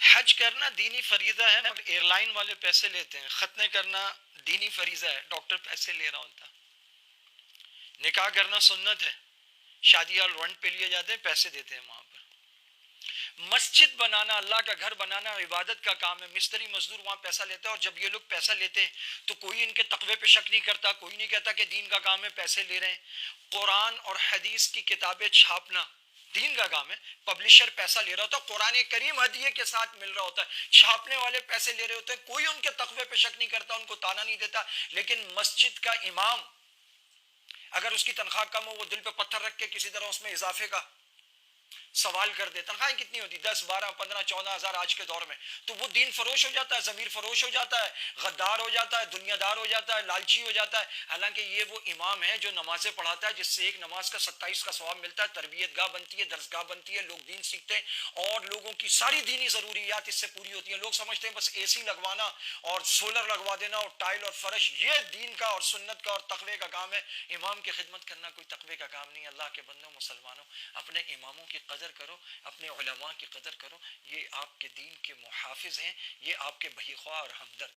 حج کرنا دینی فریضہ ہے، مگر ایئر لائن والے پیسے لیتے ہیں. ختنے کرنا دینی فریضہ ہے، ڈاکٹر پیسے لے رہا ہوتا. نکاح کرنا سنت ہے، شادی ہال رنٹ پہ لیے جاتے ہیں، پیسے دیتے ہیں وہاں پر. مسجد بنانا، اللہ کا گھر بنانا عبادت کا کام ہے. مستری مزدور وہاں پیسہ لیتا ہے، اور جب یہ لوگ پیسہ لیتے ہیں تو کوئی ان کے تقوی پہ شک نہیں کرتا، کوئی نہیں کہتا کہ دین کا کام ہے پیسے لے رہے ہیں. قرآن اور حدیث کی کتابیں چھاپنا دین کا کام ہے. پبلشر پیسہ لے رہا ہوتا ہے، قرآن کریم ہدیے کے ساتھ مل رہا ہوتا ہے، چھاپنے والے پیسے لے رہے ہوتے ہیں، کوئی ان کے تقوی پہ شک نہیں کرتا، ان کو تانا نہیں دیتا. لیکن مسجد کا امام اگر اس کی تنخواہ کم ہو، وہ دل پہ پتھر رکھ کے کسی طرح اس میں اضافے کا سوال کر دے. تنخواہیں کتنی ہوتی؟ 10 12 15 14 ہزار آج کے دور میں. تو وہ دین فروش ہو جاتا ہے، ضمیر فروش ہو جاتا ہے، غدار ہو جاتا ہے، دنیا دار ہو جاتا ہے، لالچی ہو جاتا ہے. حالانکہ یہ وہ امام ہے جو نمازیں پڑھاتا ہے، جس سے ایک نماز کا 27 کا ثواب ملتا ہے. تربیت گاہ بنتی ہے، درس گاہ بنتی ہے، لوگ دین سیکھتے ہیں، اور لوگوں کی ساری دینی ضروریات اس سے پوری ہوتی ہیں. لوگ سمجھتے ہیں بس اے سی لگوانا اور سولر لگوا دینا اور ٹائل اور فرش یہ دین کا اور سنت کا اور تقوی کا کام ہے. امام کی خدمت کرنا کوئی تقوی کا کام نہیں. اللہ کے بندوں مسلمانوں، اپنے اماموں کی قدر کرو، اپنے علماء کی قدر کرو. یہ آپ کے دین کے محافظ ہیں، یہ آپ کے بہی خواہ اور ہمدرد.